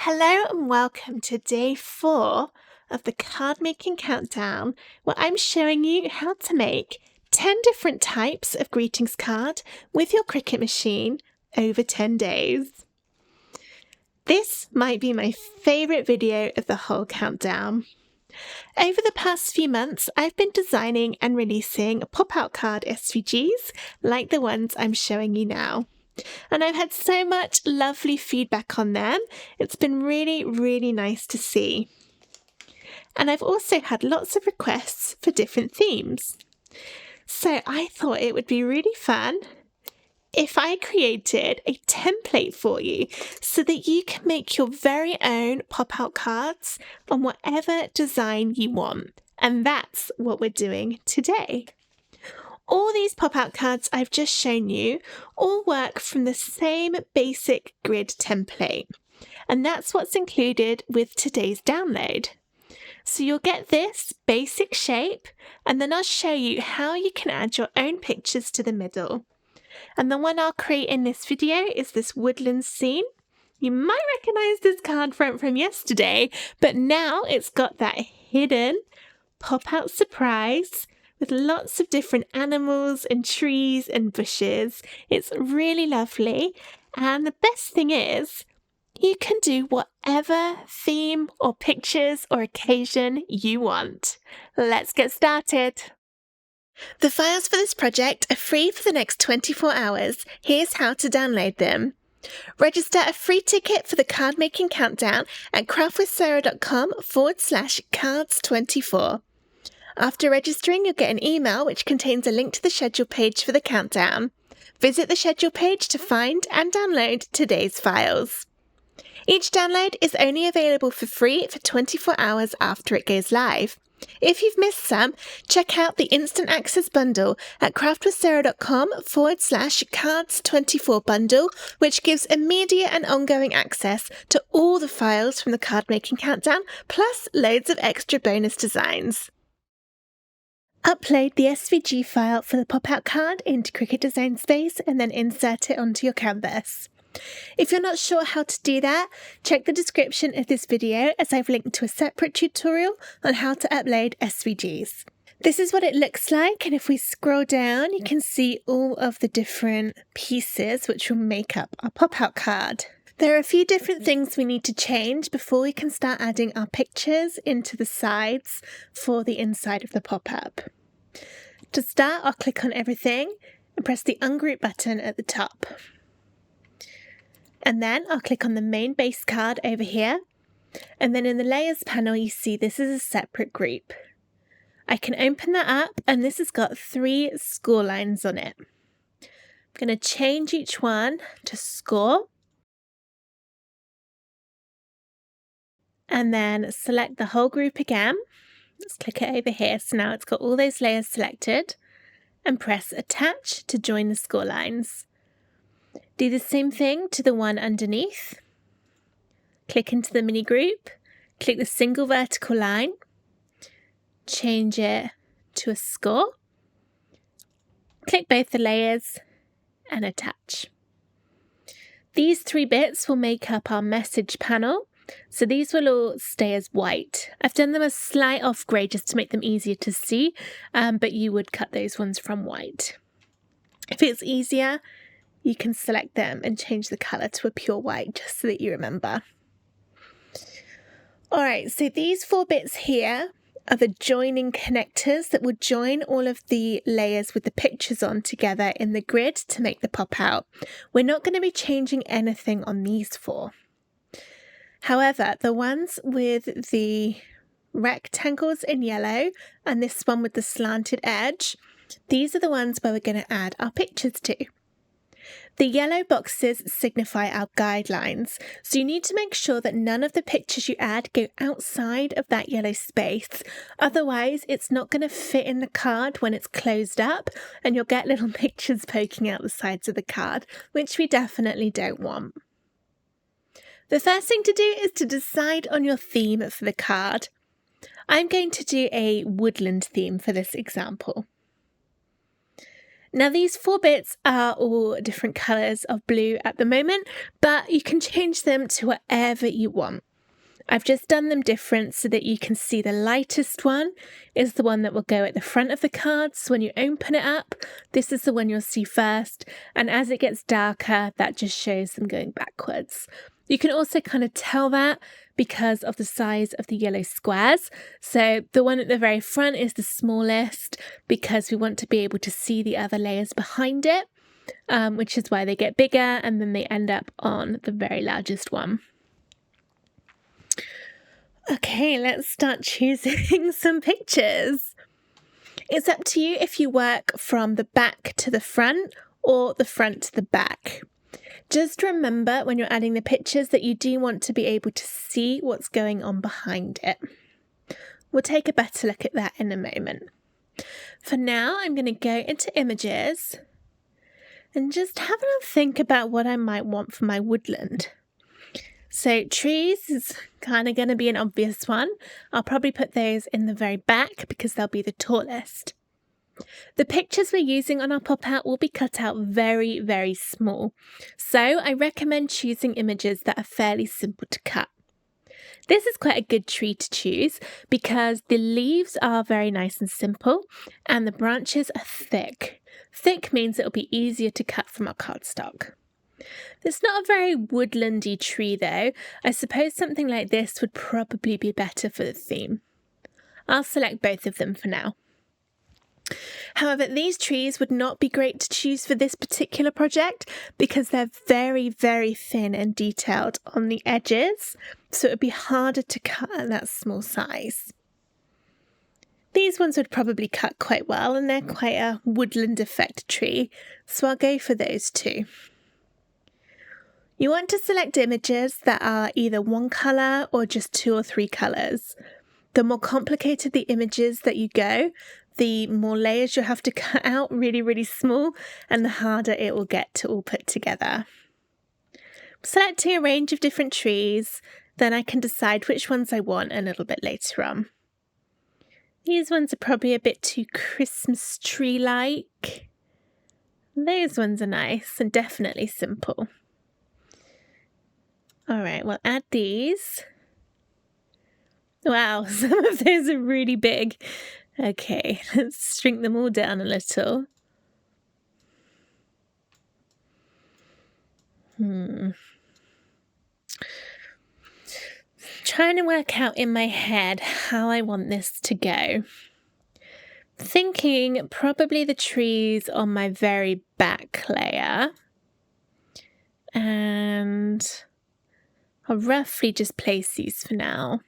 Hello and welcome to day 4 of the card making countdown, where I'm showing you how to make 10 different types of greetings card with your Cricut machine over 10 days. This might be my favourite video of the whole countdown. Over the past few months, I've been designing and releasing pop-out card SVGs like the ones I'm showing you now. And I've had so much lovely feedback on them. It's been really nice to see. And I've also had lots of requests for different themes. So I thought it would be really fun if I created a template for you so that you can make your very own pop-out cards on whatever design you want. And that's what we're doing today. All these pop-out cards I've just shown you all work from the same basic grid template, and that's what's included with today's download. So you'll get this basic shape, and then I'll show you how you can add your own pictures to the middle. And the one I'll create in this video is this woodland scene. You might recognize this card front from yesterday, but now it's got that hidden pop-out surprise with lots of different animals and trees and bushes. It's really lovely. And the best thing is, you can do whatever theme or pictures or occasion you want. Let's get started. The files for this project are free for the next 24 hours. Here's how to download them. Register a free ticket for the card making countdown at craftwithsarah.com/cards24. After registering, you'll get an email which contains a link to the schedule page for the countdown. Visit the schedule page to find and download today's files. Each download is only available for free for 24 hours after it goes live. If you've missed some, check out the Instant Access Bundle at craftwithsarah.com/cards24 bundle, which immediate immediate and ongoing access to all the files from the card making countdown, plus loads of extra bonus designs. Upload the SVG file for the pop-out card into Cricut Design Space and then insert it onto your canvas. If you're not sure how to do that, check the description of this video as I've linked to a separate tutorial on how to upload SVGs. This is what it looks like, and if we scroll down, you can see all of the different pieces which will make up our pop-out card. There are a few different things we need to change before we can start adding our pictures into the sides for the inside of the pop-up. To start, I'll click on everything and press the Ungroup button at the top. And then I'll click on the main base card over here. And then in the Layers panel, you see this is a separate group. I can open that up, and this has got 3 score lines on it. I'm going to change each one to score. And then select the whole group again. Let's click it over here. So now it's got all those layers selected, and press Attach to join the score lines. Do the same thing to the one underneath. Click into the mini group, click the single vertical line, change it to a score, click both the layers and attach. These 3 bits will make up our message panel. So these will all stay as white. I've done them a slight off grey just to make them easier to see, but you would cut those ones from white. If it's easier, you can select them and change the colour to a pure white just so that you remember. Alright, so these 4 bits here are the joining connectors that will join all of the layers with the pictures on together in the grid to make the pop out. We're not going to be changing anything on these 4. However, the ones with the rectangles in yellow and this one with the slanted edge, these are the ones where we're going to add our pictures to. The yellow boxes signify our guidelines, so you need to make sure that none of the pictures you add go outside of that yellow space. Otherwise, it's not going to fit in the card when it's closed up, and you'll get little pictures poking out the sides of the card, which we definitely don't want. The first thing to do is to decide on your theme for the card. I'm going to do a woodland theme for this example. Now these 4 bits are all different colours of blue at the moment, but you can change them to whatever you want. I've just done them different so that you can see the lightest one is the one that will go at the front of the cards when you open it up. This is the one you'll see first, and as it gets darker, that just shows them going backwards. You can also kind of tell that because of the size of the yellow squares. So the one at the very front is the smallest because we want to be able to see the other layers behind it, which is why they get bigger and then they end up on the very largest one. Okay, let's start choosing some pictures. It's up to you if you work from the back to the front or the front to the back. Just remember when you're adding the pictures that you do want to be able to see what's going on behind it. We'll take a better look at that in a moment. For now, I'm going to go into images and just have a think about what I might want for my woodland. So trees is kind of going to be an obvious one. I'll probably put those in the very back because they'll be the tallest. The pictures we're using on our pop-out will be cut out very, very small. So I recommend choosing images that are fairly simple to cut. This is quite a good tree to choose because the leaves are very nice and simple and the branches are thick. Thick means it'll be easier to cut from our cardstock. It's not a very woodlandy tree though. I suppose something like this would probably be better for the theme. I'll select both of them for now. However, these trees would not be great to choose for this particular project because they're very, very thin and detailed on the edges, so it would be harder to cut at that small size. These ones would probably cut quite well and they're quite a woodland effect tree, so I'll go for those two. You want to select images that are either one colour or just 2 or 3 colours. The more complicated the images that you go, the more layers you'll have to cut out really, really small, and the harder it will get to all put together. Selecting a range of different trees, then I can decide which ones I want a little bit later on. These ones are probably a bit too Christmas tree-like. Those ones are nice and definitely simple. All right, we'll add these. Wow, some of those are really big. Okay, let's shrink them all down a little. Trying to work out in my head how I want this to go. Thinking probably the trees on my very back layer. And I'll roughly just place these for now.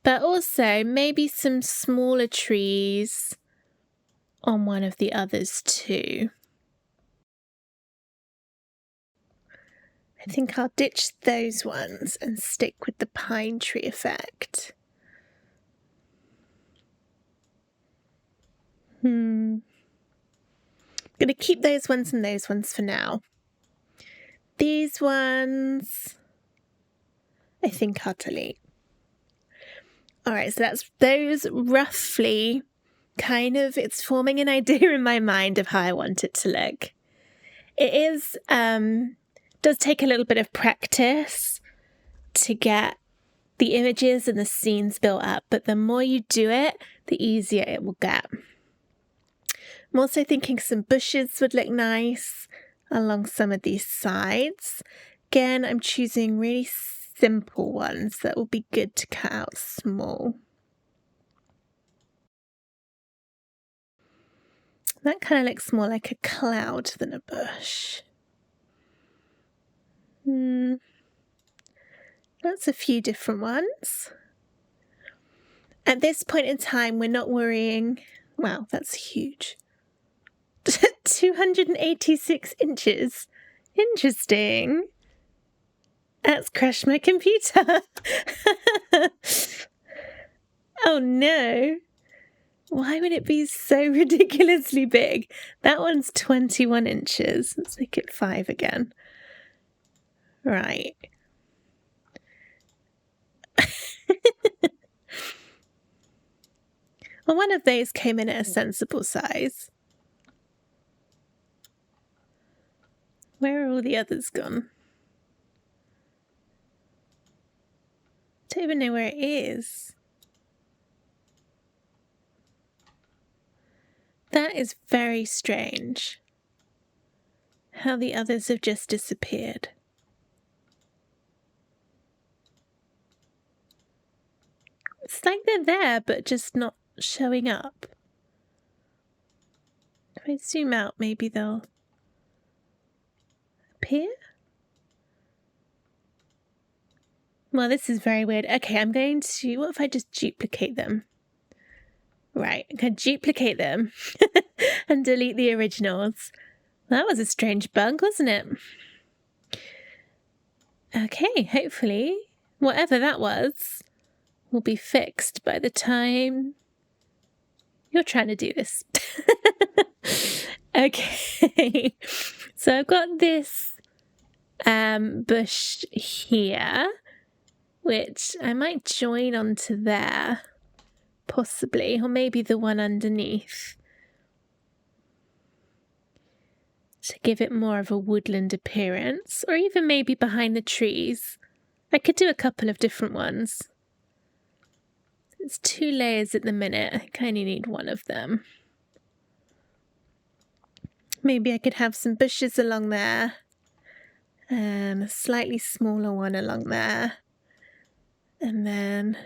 But also maybe some smaller trees on one of the others too. I think I'll ditch those ones and stick with the pine tree effect. I'm going to keep those ones and those ones for now. These ones, I think I'll delete. Alright, so that's those roughly kind of, it's forming an idea in my mind of how I want it to look. It is, does take a little bit of practice to get the images and the scenes built up, but the more you do it, the easier it will get. I'm also thinking some bushes would look nice along some of these sides. Again, I'm choosing really simple ones that will be good to cut out small. That kind of looks more like a cloud than a bush. That's a few different ones. At this point in time, we're not worrying. Wow, that's huge. 286 inches. Interesting. That's crashed my computer. Oh no. Why would it be so ridiculously big? That one's 21 inches. Let's make it 5 again. Right. Well, one of those came in at a sensible size. the others gone? Don't even know where it is. That is very strange. How the others have just disappeared. It's like they're there, but just not showing up. If I zoom out, maybe they'll appear? Well, this is very weird. Okay, I'm going to... What if I just duplicate them? Right, I can duplicate them and delete the originals. That was a strange bug, wasn't it? Okay, hopefully, whatever that was will be fixed by the time you're trying to do this. Okay, so I've got this bush here, which I might join onto there, possibly, or maybe the one underneath, to give it more of a woodland appearance, or even maybe behind the trees. I could do a couple of different ones. It's 2 layers at the minute. I kind of need one of them. Maybe I could have some bushes along there and a slightly smaller one along there, and then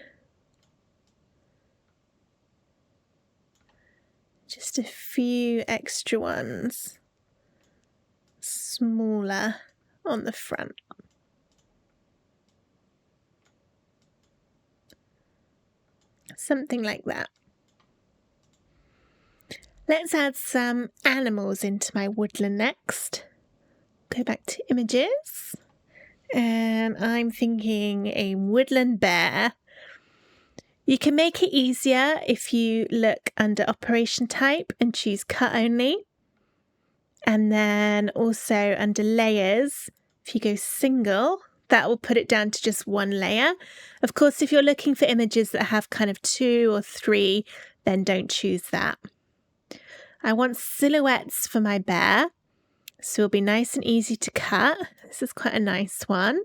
just a few extra ones, smaller, on the front. Something like that. Let's add some animals into my woodland next. Go back to images. And I'm thinking a woodland bear. You can make it easier if you look under operation type and choose cut only. And then also under layers, if you go single, that will put it down to just 1 layer. Of course, if you're looking for images that have kind of 2 or 3, then don't choose that. I want silhouettes for my bear, so it'll be nice and easy to cut. This is quite a nice one.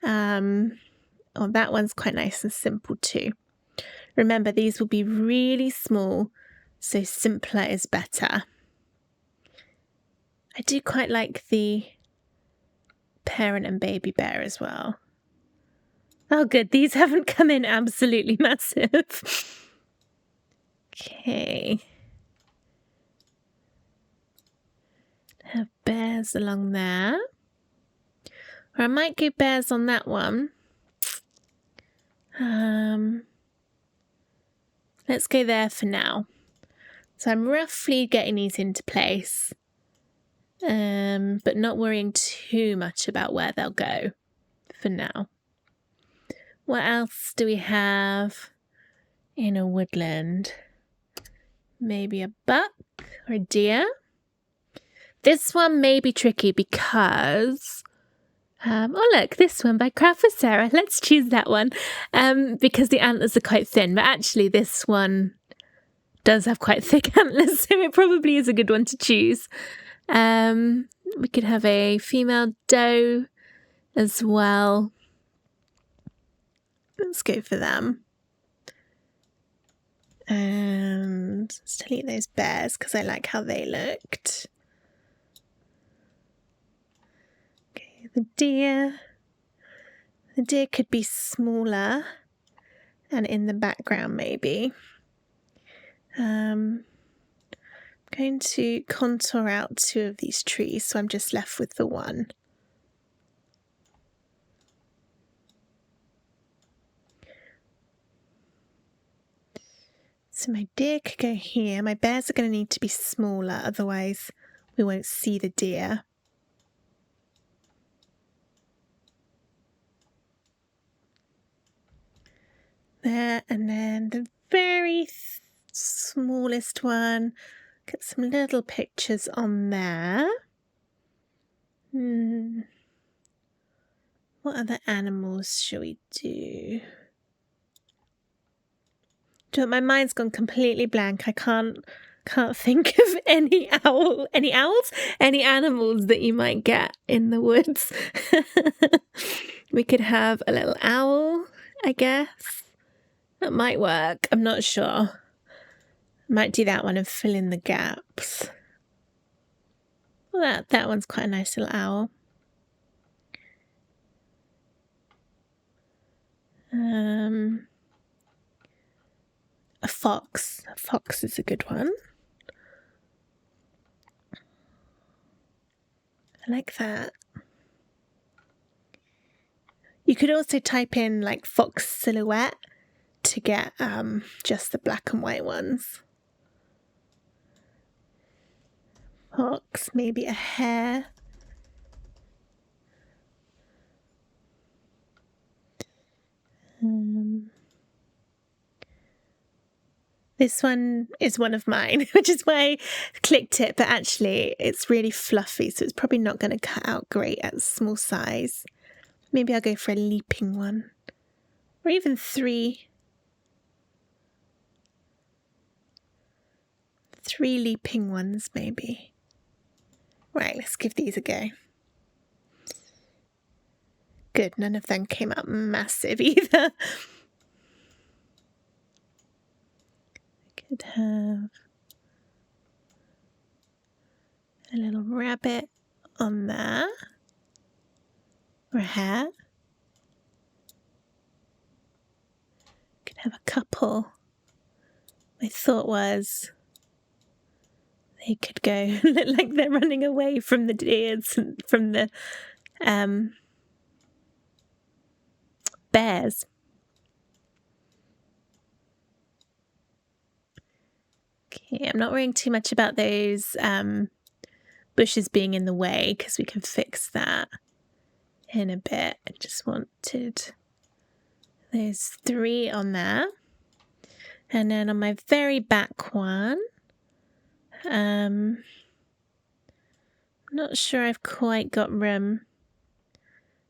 Oh, that one's quite nice and simple too. Remember, these will be really small, so simpler is better. I do quite like the parent and baby bear as well. Oh good, these haven't come in absolutely massive. Okay. Have bears along there. Or I might go bears on that one. Let's go there for now. So I'm roughly getting these into place. But not worrying too much about where they'll go for now. What else do we have in a woodland? Maybe a buck or a deer. This one may be tricky because... oh look, this one by Craft with Sarah. Let's choose that one because the antlers are quite thin. But actually this one does have quite thick antlers, so it probably is a good one to choose. We could have a female doe as well. Let's go for them. And let's delete those bears because I like how they looked. Okay, the deer. The deer could be smaller and in the background maybe. I'm going to contour out 2 of these trees, so I'm just left with the one. So my deer could go here. My bears are going to need to be smaller, otherwise we won't see the deer. There, and then the very smallest one. Get some little pictures on there. What other animals shall we do? My mind's gone completely blank. I can't Can't think of any owls, any animals that you might get in the woods. We could have a little owl, I guess. That might work. I'm not sure. Might do that one and fill in the gaps. Well, that one's quite a nice little owl. A fox. A fox is a good one. I like that. You could also type in like fox silhouette to get just the black and white ones. Fox, maybe a hare. This one is one of mine, which is why I clicked it, but actually it's really fluffy, so it's probably not going to cut out great at a small size. Maybe I'll go for a leaping one, or even 3. 3 leaping ones, maybe. Right, let's give these a go. Good, none of them came out massive either. Could have a little rabbit on there, or a hare. Could have a couple. My thought was they could go look like they're running away from the deers and from the bears. Okay, I'm not worrying too much about those bushes being in the way because we can fix that in a bit. I just wanted those 3 on there. And then on my very back one, I'm not sure I've quite got room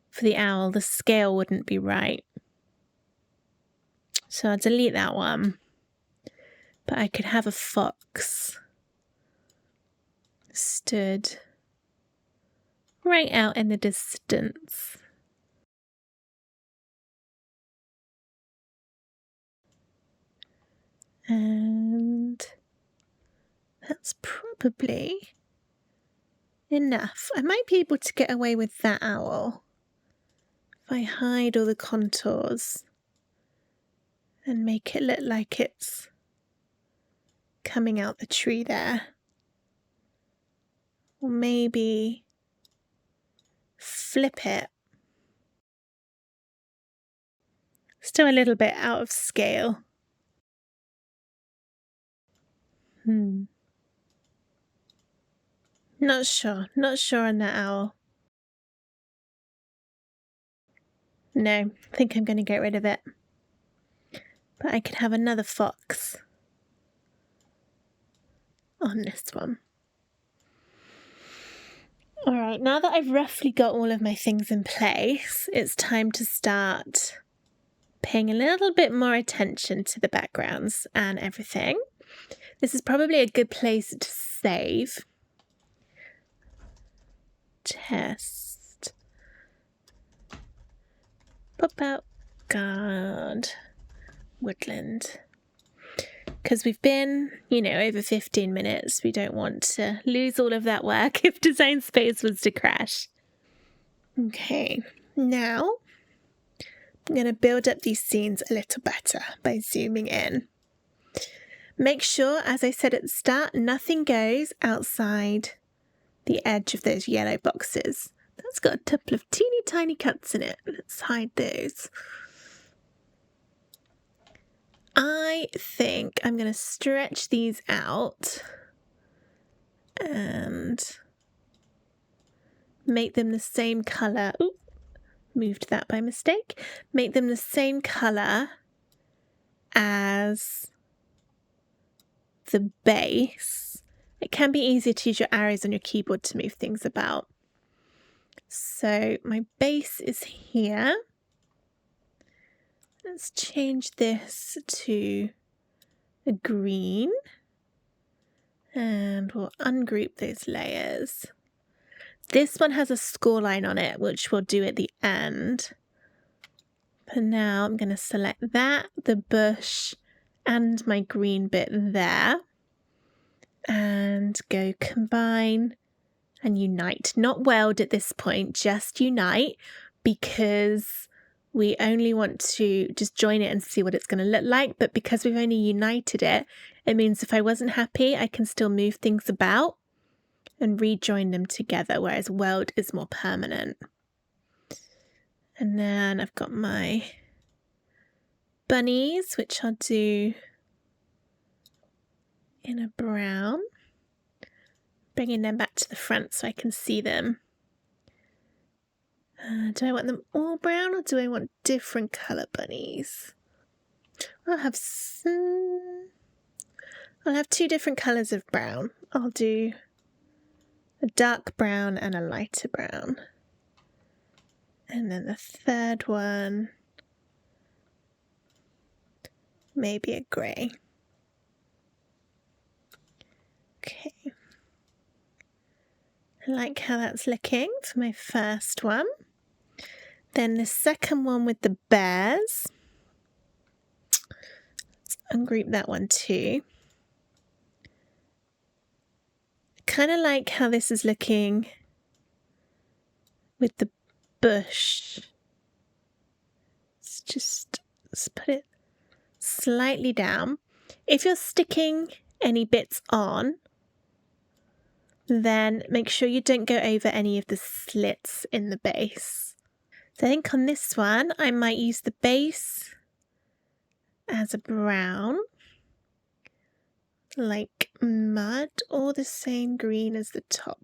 for the owl. The scale wouldn't be right. So I'll delete that one. But I could have a fox stood right out in the distance. And that's probably enough. I might be able to get away with that owl if I hide all the contours and make it look like it's coming out the tree there. Or maybe flip it. Still a little bit out of scale. Not sure on that owl. No, I think I'm going to get rid of it. But I could have another fox on this one. Alright, now that I've roughly got all of my things in place, it's time to start paying a little bit more attention to the backgrounds and everything. This is probably a good place to save. Test. Pop out guard. Woodland. Because we've been, over 15 minutes. We don't want to lose all of that work if Design Space was to crash. Okay, now I'm going to build up these scenes a little better by zooming in. Make sure, as I said at the start, nothing goes outside the edge of those yellow boxes. That's got a couple of teeny tiny cuts in it. Let's hide those. I think I'm going to stretch these out and make them the same colour. Ooh, moved that by mistake. Make them the same colour as the base. It can be easier to use your arrows on your keyboard to move things about. So my base is here. Let's change this to a green. And we'll ungroup those layers. This one has a score line on it, which we'll do at the end. For now, I'm going to select that, the bush, and my green bit there. And go combine and unite. Not weld at this point, just unite, because we only want to just join it and see what it's going to look like. But because we've only united it, it means if I wasn't happy, I can still move things about and rejoin them together, whereas weld is more permanent. And then I've got my bunnies, which I'll do in a brown, bringing them back to the front so I can see them. Do I want them all brown or do I want different colour bunnies? I'll have two different colours of brown. I'll do a dark brown and a lighter brown. And then the third one, maybe a grey. Okay. I like how that's looking for my first one. Then the second one with the bears. Let's ungroup that one too. Kind of like how this is looking with the bush. Let's put it slightly down. If you're sticking any bits on, then make sure you don't go over any of the slits in the base. So I think on this one, I might use the base as a brown, like mud, or the same green as the top.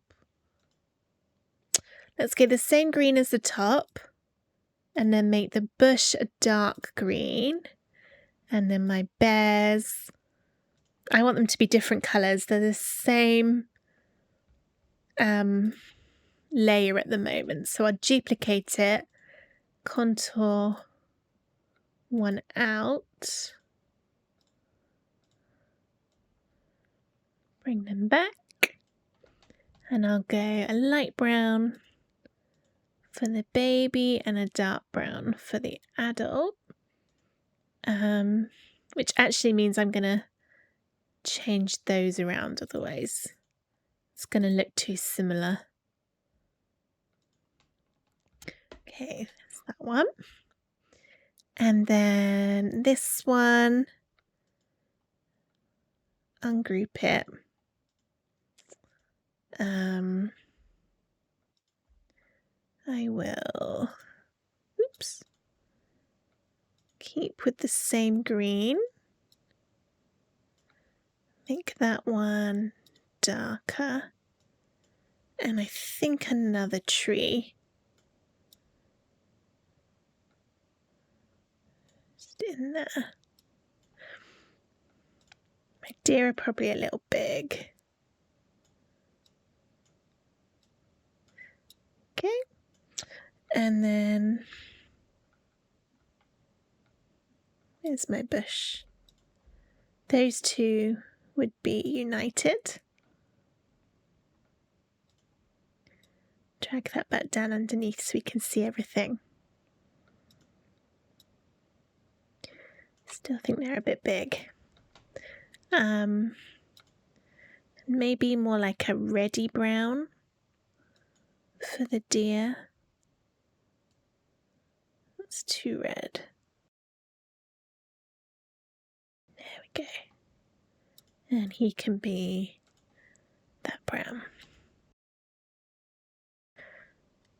Let's get the same green as the top, and then make the bush a dark green. And then my bears, I want them to be different colours. They're the same layer at the moment. So I'll duplicate it, contour one out, bring them back, and I'll go a light brown for the baby and a dark brown for the adult, which actually means I'm going to change those around, otherwise it's going to look too similar. Okay, that's that one. And then this one, ungroup it. I will, keep with the same green. Make that one darker. And I think another tree. Just in there. My deer are probably a little big. Okay. And then there's my bush. Those two would be united. Drag that back down underneath so we can see everything. Still think they're a bit big. Maybe more like a reddy brown for the deer. That's too red. There we go. And he can be that brown.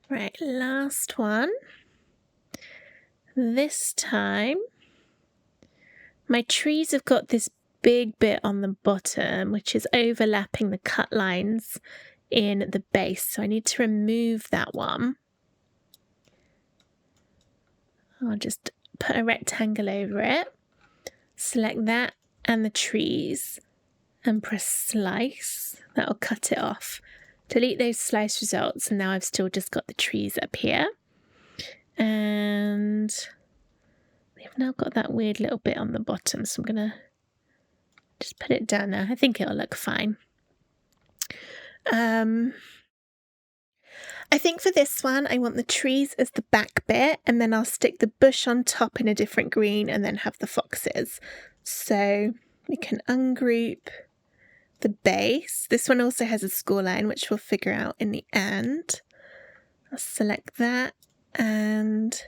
Right, last one. This time, my trees have got this big bit on the bottom, which is overlapping the cut lines in the base. So I need to remove that one. I'll just put a rectangle over it, select that and the trees, and press slice. That'll cut it off. Delete those slice results, and now I've still just got the trees up here. And we've now got that weird little bit on the bottom, so I'm gonna just put it down there. I think it'll look fine. I think for this one, I want the trees as the back bit, and then I'll stick the bush on top in a different green and then have the foxes. So we can ungroup the base. This one also has a scoreline, which we'll figure out in the end. I'll select that and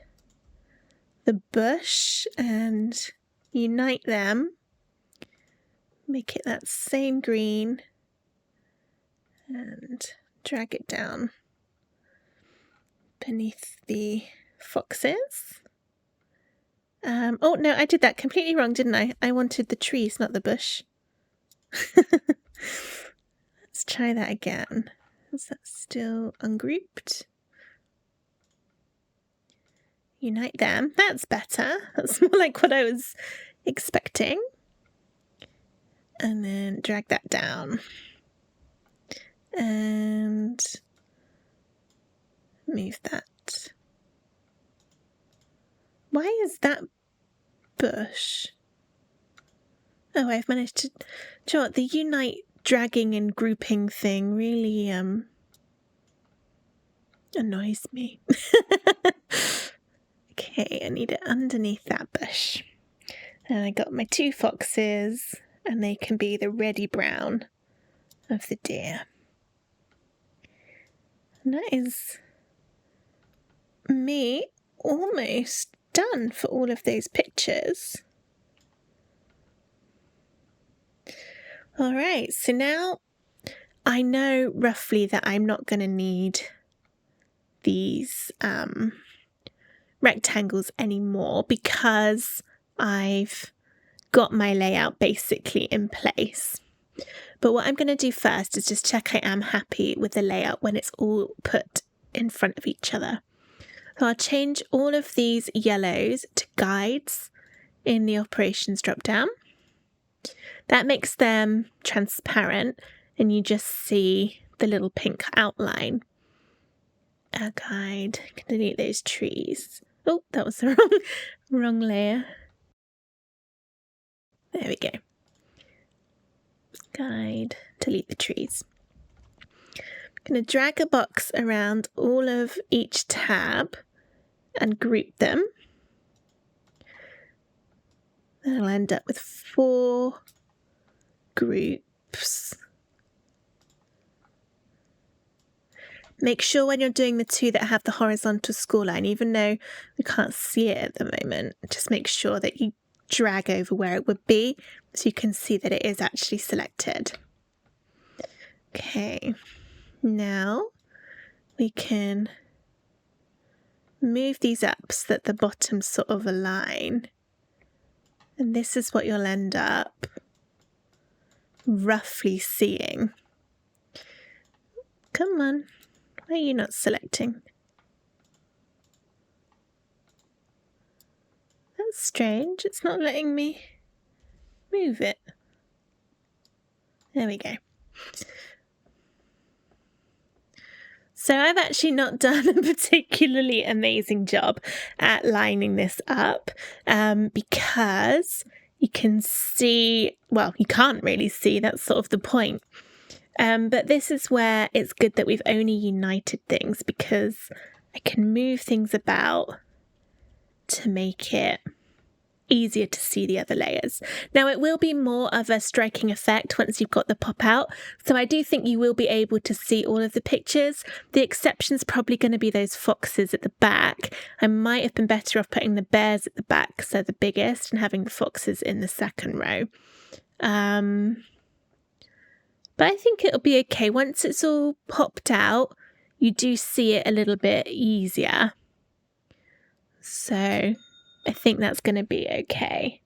the bush and unite them. Make it that same green and drag it down beneath the foxes. Oh no, I did that completely wrong, didn't I? I wanted the trees, not the bush. Let's try that again. Is that still ungrouped? Unite them. That's better. That's more like what I was expecting. And then drag that down. And move that. Why is that bush? Oh, I've managed to... Do you know what? The unite dragging and grouping thing really annoys me. Okay, I need it underneath that bush. And I got my two foxes, and they can be the reddy brown of the deer. And that is me almost done for all of those pictures. All right, so now I know roughly that I'm not going to need these rectangles anymore because I've got my layout basically in place. But what I'm going to do first is just check I am happy with the layout when it's all put in front of each other. So I'll change all of these yellows to guides in the operations drop down. That makes them transparent and you just see the little pink outline. A guide. Can delete those trees. Oh, that was the wrong layer. There we go. Guide, delete the trees. I'm going to drag a box around all of each tab and group them. Then I'll end up with 4 groups. Make sure when you're doing the 2 that have the horizontal scoreline, even though we can't see it at the moment, just make sure that you drag over where it would be so you can see that it is actually selected. Okay, now we can move these up so that the bottoms sort of align. And this is what you'll end up roughly seeing. Come on, why are you not selecting? That's strange, it's not letting me move it. There we go. So I've actually not done a particularly amazing job at lining this up because you can see, well, you can't really see, that's sort of the point. But this is where it's good that we've only united things because I can move things about to make it easier to see the other layers. Now it will be more of a striking effect once you've got the pop out, so I do think you will be able to see all of the pictures. The exception's probably going to be those foxes at the back. I might have been better off putting the bears at the back because they're the biggest and having the foxes in the second row. But I think it'll be okay. Once it's all popped out, you do see it a little bit easier. So I think that's going to be okay.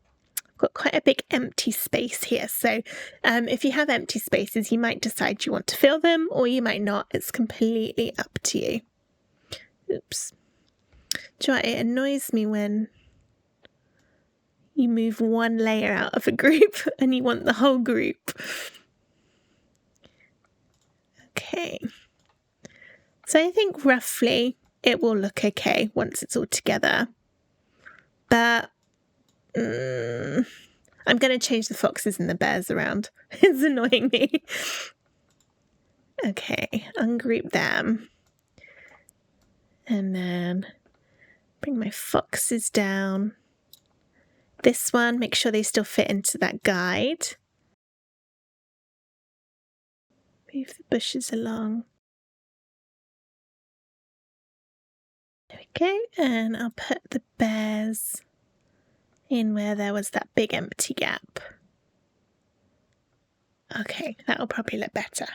I've got quite a big empty space here. So if you have empty spaces, you might decide you want to fill them or you might not. It's completely up to you. Oops. Do you know what? It annoys me when you move one layer out of a group and you want the whole group. Okay. So I think roughly it will look okay once it's all together. But I'm going to change the foxes and the bears around. It's annoying me. Okay, ungroup them. And then bring my foxes down. This one, make sure they still fit into that guide. Move the bushes along. There we go, and I'll put the bears in where there was that big empty gap. Okay, that'll probably look better.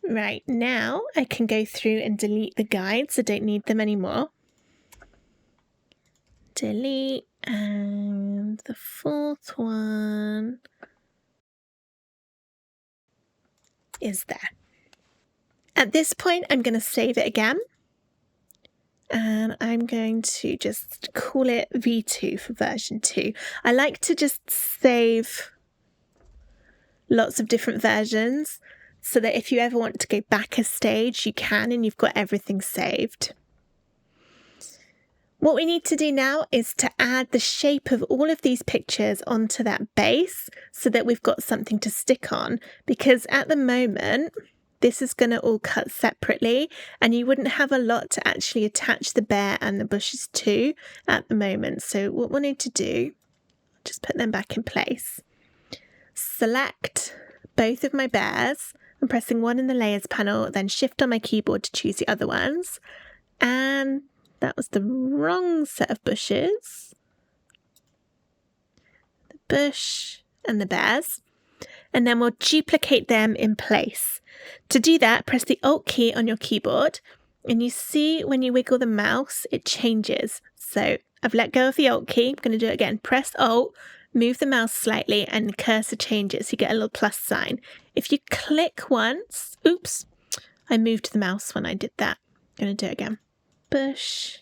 Right, now I can go through and delete the guides. I don't need them anymore. Delete, and the fourth one is there. At this point, I'm going to save it again. And I'm going to just call it V2 for version 2. I like to just save lots of different versions so that if you ever want to go back a stage, you can and you've got everything saved. What we need to do now is to add the shape of all of these pictures onto that base so that we've got something to stick on, because at the moment, this is going to all cut separately and you wouldn't have a lot to actually attach the bear and the bushes to at the moment. So what we'll need to do, just put them back in place. Select both of my bears. I'm pressing 1 in the layers panel, then shift on my keyboard to choose the other ones. And that was the wrong set of bushes. The bush and the bears. And then we'll duplicate them in place. To do that, press the Alt key on your keyboard. And you see when you wiggle the mouse, it changes. So I've let go of the Alt key. I'm going to do it again. Press Alt, move the mouse slightly, and the cursor changes. You get a little plus sign. If you click once, oops, I moved the mouse when I did that. I'm going to do it again. Bush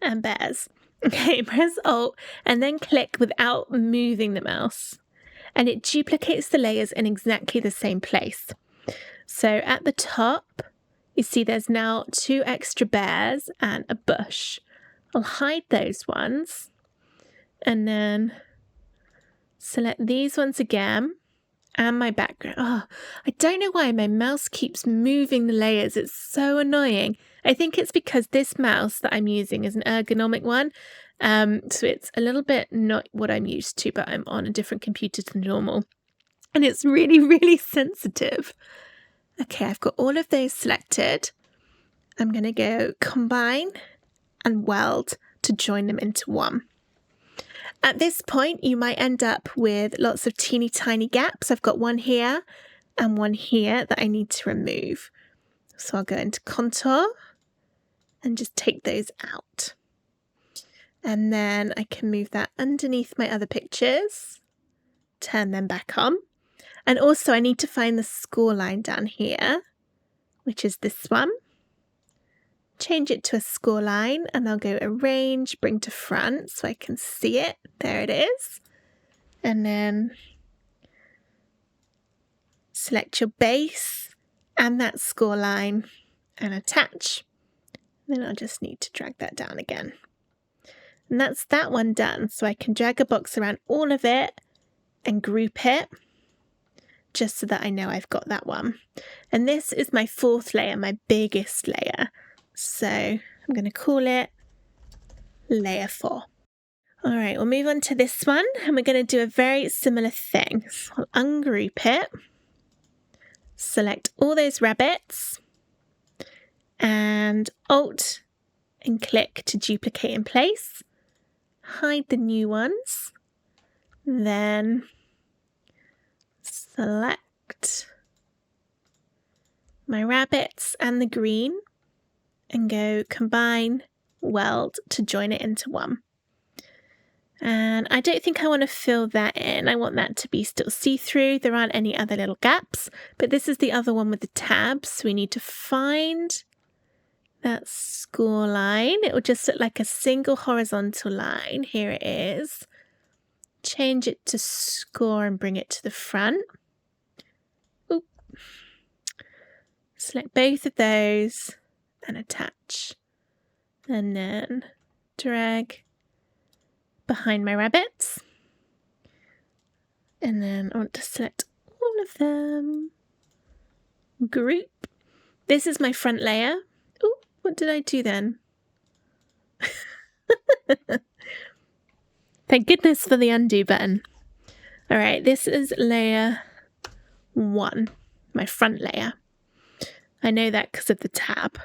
and bears. Okay, press Alt and then click without moving the mouse. And it duplicates the layers in exactly the same place. So at the top, you see there's now 2 extra bears and a bush. I'll hide those ones and then select these ones again and my background. Oh, I don't know why my mouse keeps moving the layers. It's so annoying. I think it's because this mouse that I'm using is an ergonomic one. So it's a little bit not what I'm used to, but I'm on a different computer than normal. And it's really, really sensitive. Okay, I've got all of those selected. I'm going to go combine and weld to join them into one. At this point, you might end up with lots of teeny tiny gaps. I've got one here and one here that I need to remove. So I'll go into contour and just take those out. And then I can move that underneath my other pictures, turn them back on. And also I need to find the score line down here, which is this one. Change it to a score line and I'll go arrange, bring to front so I can see it. There it is. And then select your base and that score line and attach. Then I'll just need to drag that down again. And that's that one done. So I can drag a box around all of it and group it just so that I know I've got that one. And this is my 4th layer, my biggest layer. So I'm going to call it layer 4. All right, we'll move on to this one and we're going to do a very similar thing. So I'll ungroup it, select all those rabbits and Alt and click to duplicate in place. Hide the new ones, then select my rabbits and the green and go combine, weld to join it into one. And I don't think I want to fill that in. I want that to be still see-through. There aren't any other little gaps, but this is the other one with the tabs. So we need to find that score line. It will just look like a single horizontal line. Here it is. Change it to score and bring it to the front. Oop. Select both of those and attach. And then drag behind my rabbits. And then I want to select all all of them. Group. This is my front layer. Oh, what did I do then? Thank goodness for the undo button. All right, this is layer 1, my front layer. I know that because of the tab.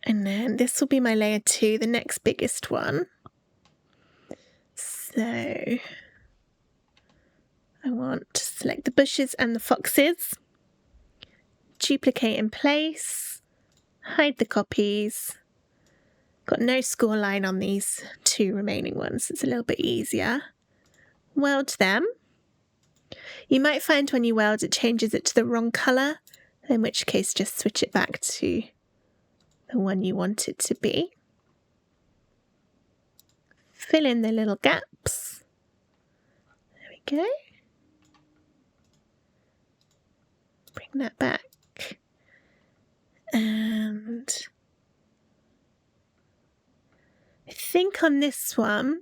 And then this will be my layer 2, the next biggest one. So I want to select the bushes and the foxes, duplicate in place, hide the copies. Got no score line on these 2 remaining ones. It's a little bit easier. Weld them. You might find when you weld it changes it to the wrong colour, in which case just switch it back to the one you want it to be. Fill in the little gaps. There we go. Bring that back. And I think on this one,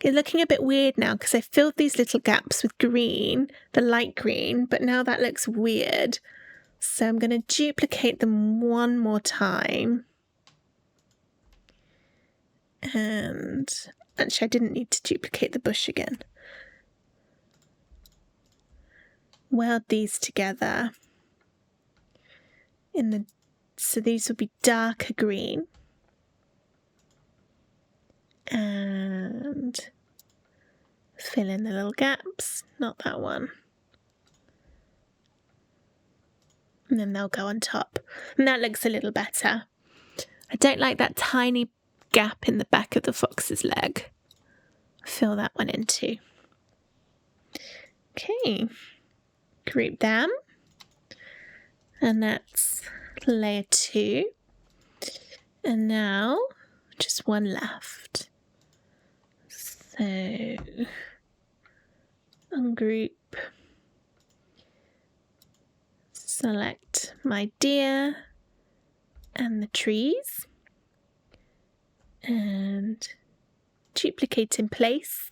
it's looking a bit weird now because I filled these little gaps with green, the light green, but now that looks weird. So I'm going to duplicate them one more time. And actually, I didn't need to duplicate the bush again. Weld these together. So these will be darker green. And fill in the little gaps, not that one. And then they'll go on top. And that looks a little better. I don't like that tiny gap in the back of the fox's leg. Fill that one in too. Okay, group them. And that's layer 2. And now just one left. So ungroup. Select my deer and the trees and duplicate in place,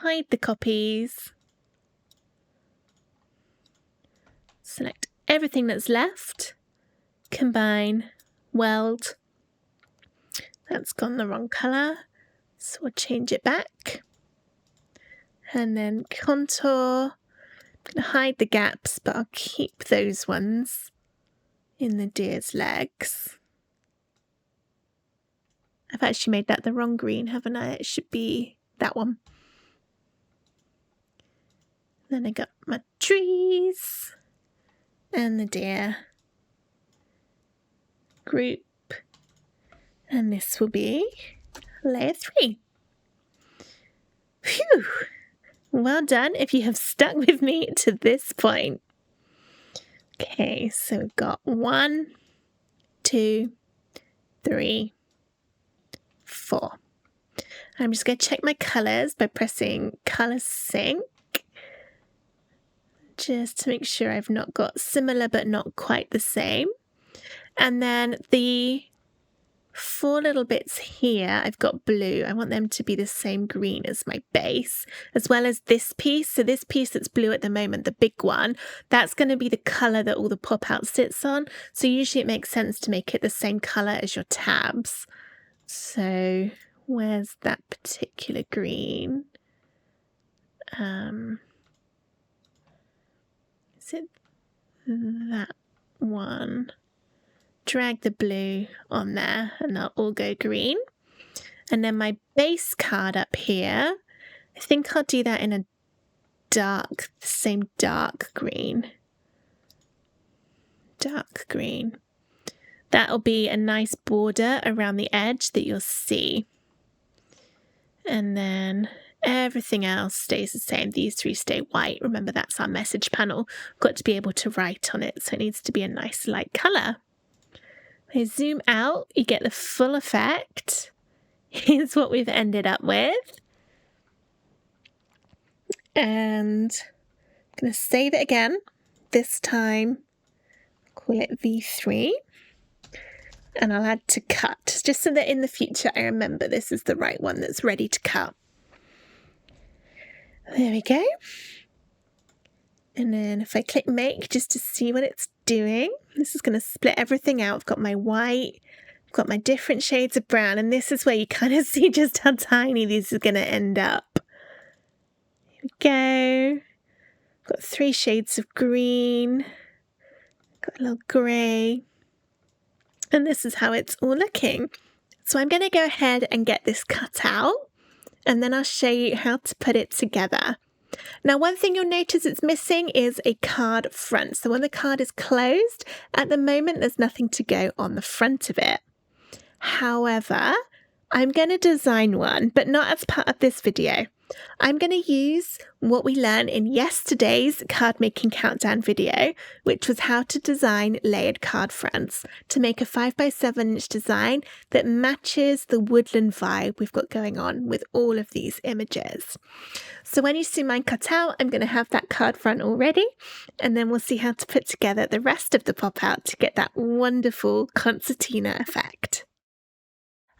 hide the copies, select everything that's left, combine, weld. That's gone the wrong colour, so we'll change it back. And then contour. I'm going to hide the gaps, but I'll keep those ones in the deer's legs. I've actually made that the wrong green, haven't I? It should be that one. Then I got my trees and the deer. Group. And this will be layer 3. Phew! Well done if you have stuck with me to this point. Okay, so we've got 1, 2, 3, 4. I'm just going to check my colours by pressing Colour Sync, just to make sure I've not got similar but not quite the same. And then the 4 little bits here, I've got blue. I want them to be the same green as my base, as well as this piece. So this piece that's blue at the moment, the big one, that's going to be the colour that all the pop-out sits on. So usually it makes sense to make it the same colour as your tabs. So where's that particular green? Is it that one? Drag the blue on there and they'll all go green. And then my base card up here, I think I'll do that in a dark, the same dark green. Dark green. That'll be a nice border around the edge that you'll see. And then everything else stays the same. These 3 stay white. Remember, that's our message panel. Got to be able to write on it, so it needs to be a nice light colour. I zoom out, you get the full effect. Here's what we've ended up with. And I'm going to save it again. This time, call it V3. And I'll add to cut, just so that in the future I remember this is the right one that's ready to cut. There we go. And then if I click make just to see what it's doing, this is going to split everything out. I've got my white, I've got my different shades of brown, and this is where you kind of see just how tiny this is going to end up. Here we go. I've got 3 shades of green, got a little grey, and this is how it's all looking. So I'm going to go ahead and get this cut out, and then I'll show you how to put it together. Now, one thing you'll notice it's missing is a card front. So when the card is closed, at the moment there's nothing to go on the front of it. However, I'm going to design one, but not as part of this video. I'm going to use what we learned in yesterday's card making countdown video, which was how to design layered card fronts to make a 5x7 design that matches the woodland vibe we've got going on with all of these images. So when you see mine cut out, I'm going to have that card front already, and then we'll see how to put together the rest of the pop out to get that wonderful concertina effect.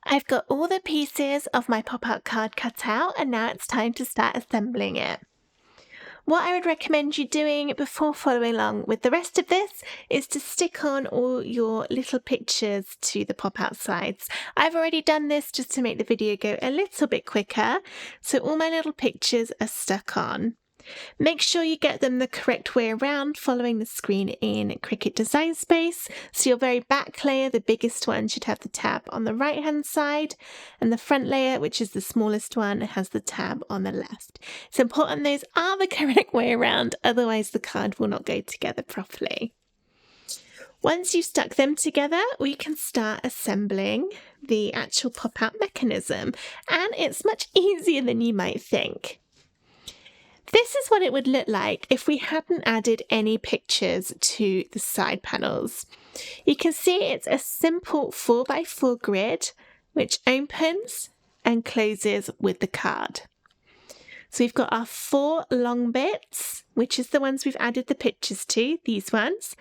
I've got all the pieces of my pop-out card cut out, and now it's time to start assembling it. What I would recommend you doing before following along with the rest of this is to stick on all your little pictures to the pop-out sides. I've already done this just to make the video go a little bit quicker, so all my little pictures are stuck on. Make sure you get them the correct way around following the screen in Cricut Design Space. So your very back layer, the biggest one, should have the tab on the right hand side, and the front layer, which is the smallest one, has the tab on the left. It's important those are the correct way around, otherwise the card will not go together properly. Once you've stuck them together, we can start assembling the actual pop-out mechanism, and it's much easier than you might think. This is what it would look like if we hadn't added any pictures to the side panels. You can see it's a simple 4x4 grid which opens and closes with the card. So we've got our 4 long bits, which is the ones we've added the pictures to, these ones.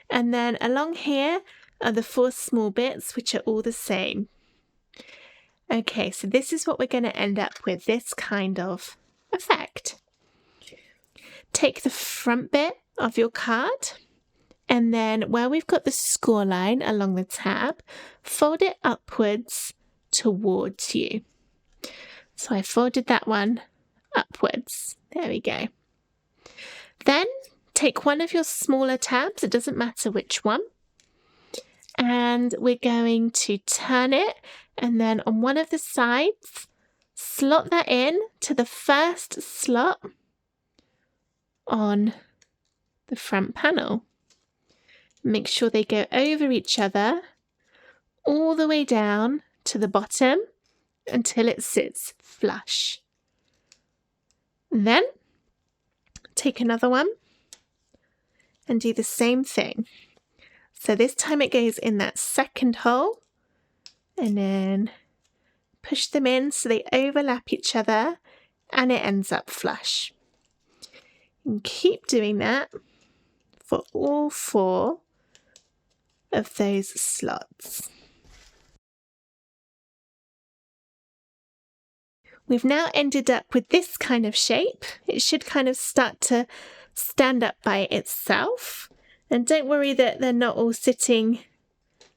And then along here are the 4 small bits, which are all the same. Okay, so this is what we're going to end up with, this kind of effect. Take the front bit of your card, and then where we've got the score line along the tab, fold it upwards towards you. So I folded that one upwards. There we go. Then take one of your smaller tabs, it doesn't matter which one, and we're going to turn it, and then on one of the sides, slot that in to the first slot on the front panel. Make sure they go over each other all the way down to the bottom until it sits flush. And then take another one and do the same thing. So this time it goes in that second hole, and then push them in so they overlap each other and it ends up flush. And keep doing that for all 4 of those slots. We've now ended up with this kind of shape. It should kind of start to stand up by itself. And don't worry that they're not all sitting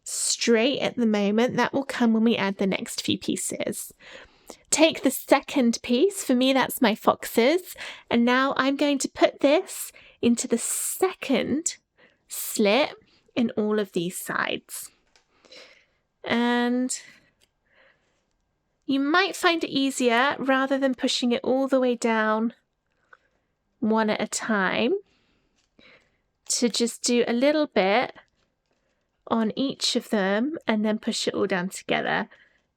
straight at the moment. That will come when we add the next few pieces. Take the second piece, for me that's my foxes, and now I'm going to put this into the second slit in all of these sides. And you might find it easier, rather than pushing it all the way down one at a time, to just do a little bit on each of them and then push it all down together.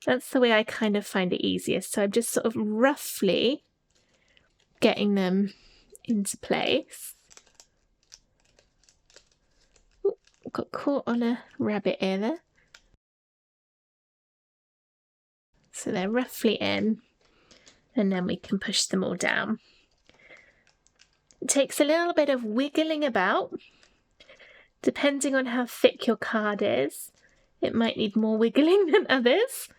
That's the way I kind of find it easiest. So I'm just sort of roughly getting them into place. Ooh, got caught on a rabbit ear there. So they're roughly in, and then we can push them all down. It takes a little bit of wiggling about. Depending on how thick your card is, it might need more wiggling than others.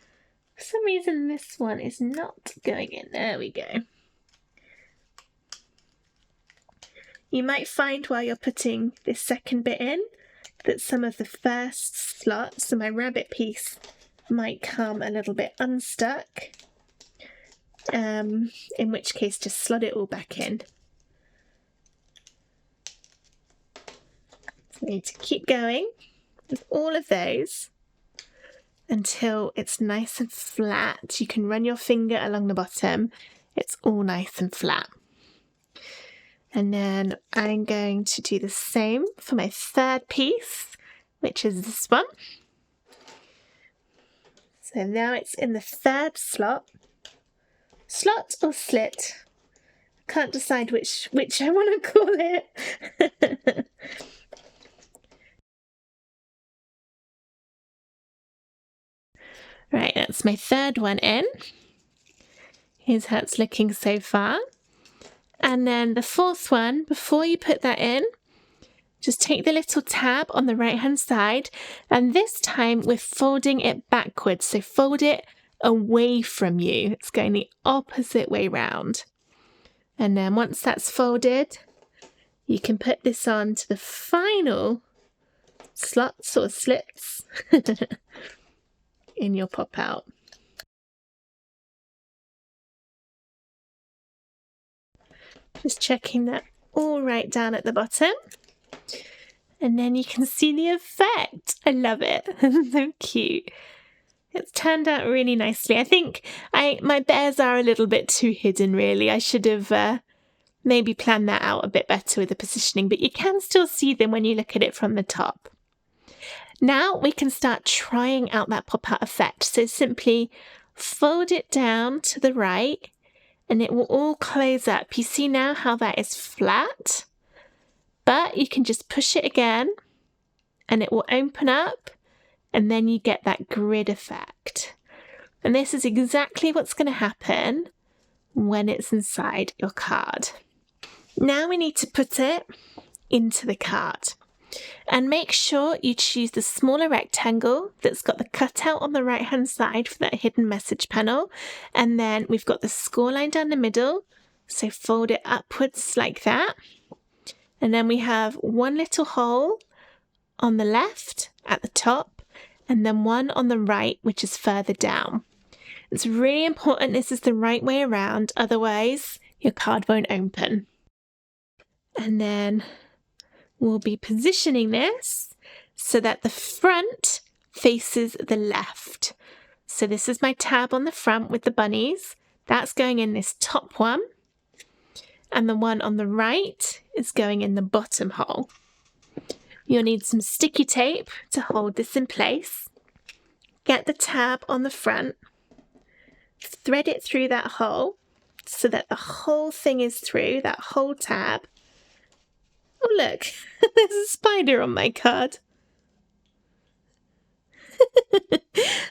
For some reason this one is not going in. There we go. You might find while you're putting this second bit in that some of the first slots, so my rabbit piece, might come a little bit unstuck, in which case just slot it all back in. So I need to keep going with all of those until it's nice and flat. You can run your finger along the bottom. It's all nice and flat. And then I'm going to do the same for my third piece, which is this one. So now it's in the third slot. Slot or slit? I can't decide which I want to call it. Right, that's my third one in. Here's how it's looking so far. And then the fourth one, before you put that in, just take the little tab on the right hand side, and this time we're folding it backwards, so fold it away from you. It's going the opposite way round. And then once that's folded, you can put this on to the final slots or slits in your pop out. Just checking that all right down at the bottom. And then you can see the effect. I love it. So cute. It's turned out really nicely. I think my bears are a little bit too hidden, really. I should have maybe planned that out a bit better with the positioning, but you can still see them when you look at it from the top. Now we can start trying out that pop-out effect. So simply fold it down to the right and it will all close up. You see now how that is flat, but you can just push it again and it will open up, and then you get that grid effect. And this is exactly what's going to happen when it's inside your card. Now we need to put it into the card. And make sure you choose the smaller rectangle that's got the cutout on the right hand side for that hidden message panel. And then we've got the score line down the middle. So fold it upwards like that. And then we have one little hole on the left at the top, and then one on the right, which is further down. It's really important this is the right way around, otherwise your card won't open. And then we'll be positioning this so that the front faces the left. So this is my tab on the front with the bunnies. That's going in this top one. And the one on the right is going in the bottom hole. You'll need some sticky tape to hold this in place. Get the tab on the front, thread it through that hole so that the whole thing is through, that whole tab. Oh look, there's a spider on my card.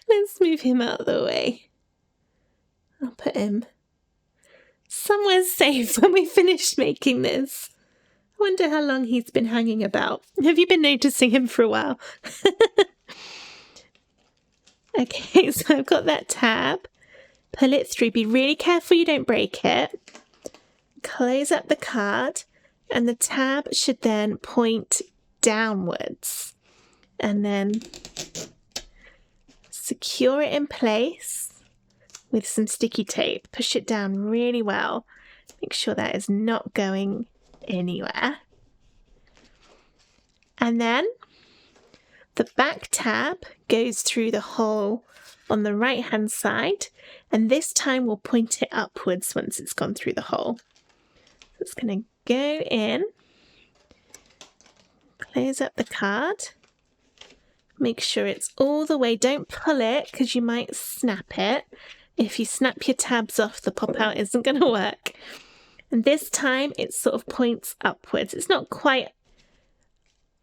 Let's move him out of the way. I'll put him somewhere safe when we finish making this. I wonder how long he's been hanging about. Have you been noticing him for a while? Okay, so I've got that tab. Pull it through. Be really careful you don't break it. Close up the card. And the tab should then point downwards. And then secure it in place with some sticky tape. Push it down really well. Make sure that is not going anywhere. And then the back tab goes through the hole on the right hand side. And this time we'll point it upwards once it's gone through the hole. So it's going to go in, close up the card, make sure it's all the way, don't pull it because you might snap it. If you snap your tabs off, the pop out isn't going to work. And this time it sort of points upwards. It's not quite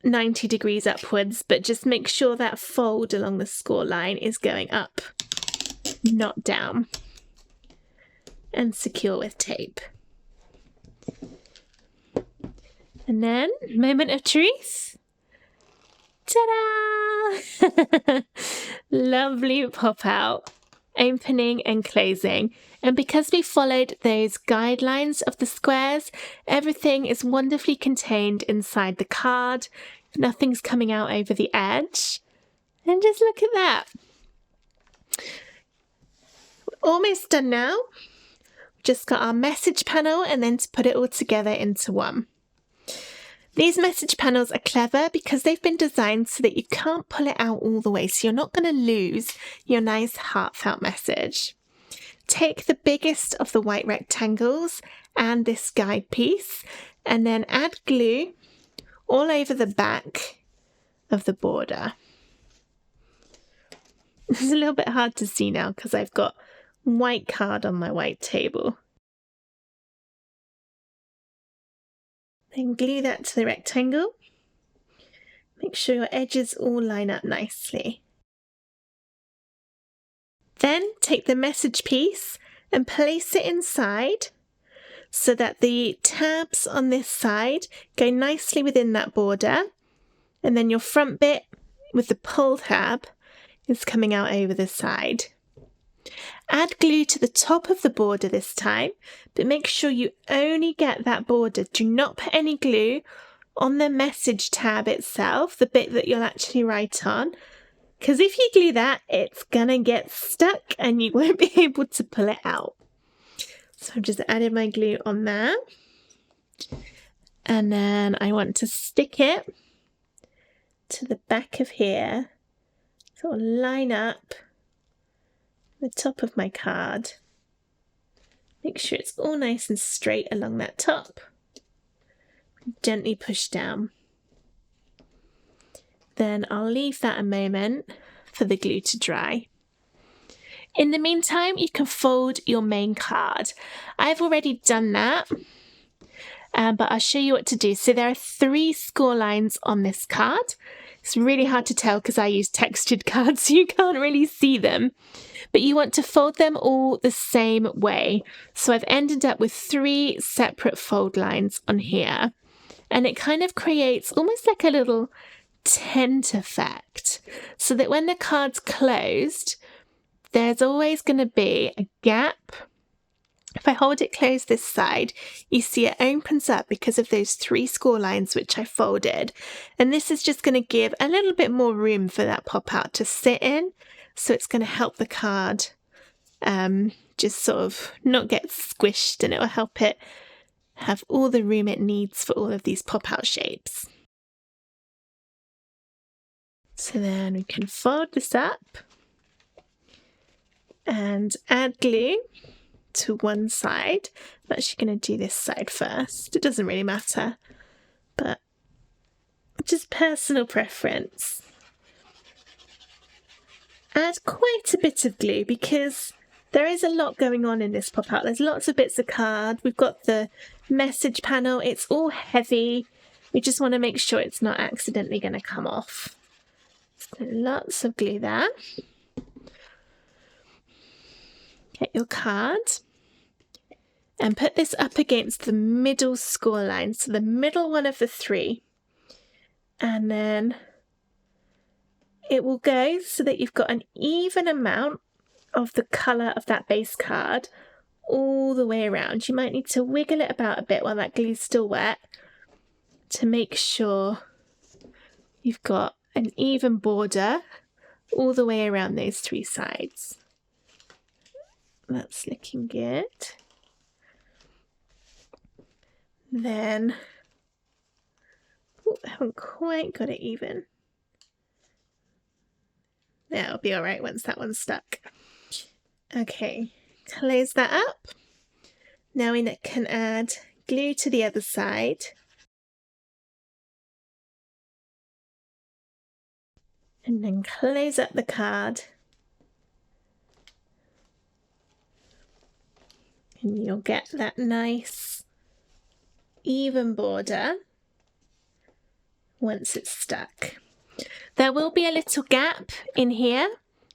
90 degrees upwards, but just make sure that fold along the score line is going up, not down. And secure with tape. And then, moment of truth. Ta-da! Lovely pop out. opening and closing. And because we followed those guidelines of the squares, everything is wonderfully contained inside the card. Nothing's coming out over the edge. And just look at that. We're almost done now. Just got our message panel and then to put it all together into one. These message panels are clever because they've been designed so that you can't pull it out all the way, so you're not going to lose your nice heartfelt message. Take the biggest of the white rectangles and this guide piece and then add glue all over the back of the border. It's a little bit hard to see now because I've got white card on my white table. Then glue that to the rectangle. Make sure your edges all line up nicely. Then take the message piece and place it inside so that the tabs on this side go nicely within that border. And then your front bit with the pull tab is coming out over the side. Add glue to the top of the border this time, but make sure you only get that border. Do not put any glue on the message tab itself, the bit that you'll actually write on, because if you glue that, it's gonna get stuck and you won't be able to pull it out. So I've just added my glue on there. And then I want to stick it to the back of here, sort of line up the top of my card. Make sure it's all nice and straight along that top. Gently push down. Then I'll leave that a moment for the glue to dry. In the meantime, you can fold your main card. I've already done that, but I'll show you what to do. So there are 3 score lines on this card. It's really hard to tell because I use textured cards, so you can't really see them. But you want to fold them all the same way. So I've ended up with 3 separate fold lines on here. And it kind of creates almost like a little tent effect. So that when the card's closed, there's always going to be a gap. If I hold it closed this side, you see it opens up because of those 3 score lines which I folded. And this is just going to give a little bit more room for that pop out to sit in. So it's going to help the card just sort of not get squished, and it will help it have all the room it needs for all of these pop out shapes. So then we can fold this up and add glue to one side. I'm actually going to do this side first. It doesn't really matter, but just personal preference. Add quite a bit of glue because there is a lot going on in this pop out. There's lots of bits of card. We've got the message panel. It's all heavy. We just want to make sure it's not accidentally going to come off. So lots of glue there. Get your card and put this up against the middle score line, so the middle one of the 3. And then it will go so that you've got an even amount of the colour of that base card all the way around. You might need to wiggle it about a bit while that glue's still wet to make sure you've got an even border all the way around those 3 sides. That's looking good. Then, I haven't quite got it even. That'll be all right once that one's stuck. Okay, close that up. Now we can add glue to the other side. And then close up the card. And you'll get that nice even border once it's stuck. There will be a little gap in here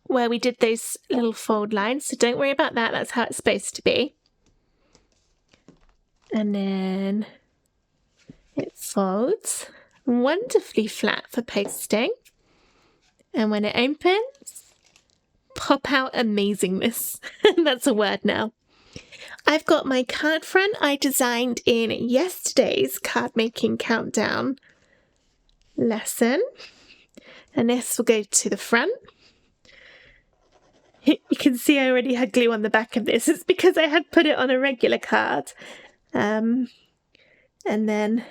where we did those little fold lines, so don't worry about that. That's how it's supposed to be. And then it folds wonderfully flat for posting. And when it opens, pop out amazingness. That's a word now. I've got my card front I designed in yesterday's card making countdown lesson. And this will go to the front. You can see I already had glue on the back of this. It's because I had put it on a regular card. And then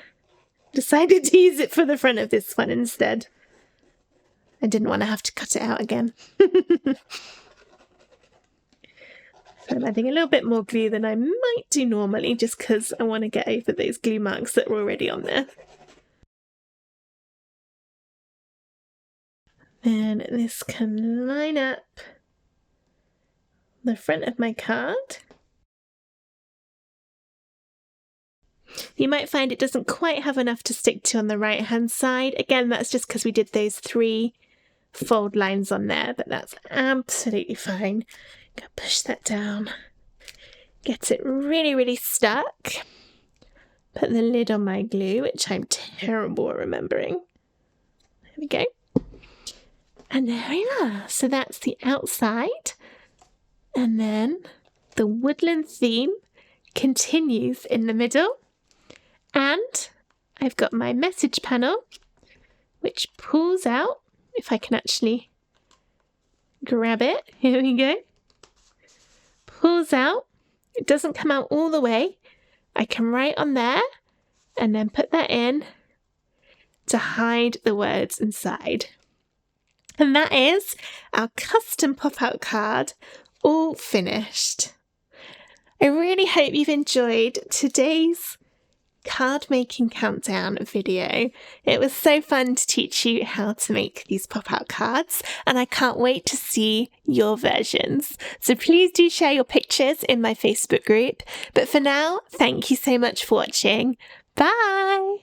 decided to use it for the front of this one instead. I didn't want to have to cut it out again. So I'm adding a little bit more glue than I might do normally, just because I want to get over those glue marks that were already on there. Then this can line up the front of my card. You might find it doesn't quite have enough to stick to on the right hand side. Again, that's just because we did those 3 fold lines on there, but that's absolutely fine. Go push that down, get it really, really stuck. Put the lid on my glue, which I'm terrible at remembering. There we go. And there we are. So that's the outside. And then the woodland theme continues in the middle. And I've got my message panel, which pulls out. If I can actually grab it. Here we go. Pulls out. It doesn't come out all the way. I can write on there and then put that in to hide the words inside. And that is our custom pop-out card all finished. I really hope you've enjoyed today's card making countdown video. It was so fun to teach you how to make these pop-out cards, and I can't wait to see your versions. So please do share your pictures in my Facebook group. But for now, thank you so much for watching. Bye!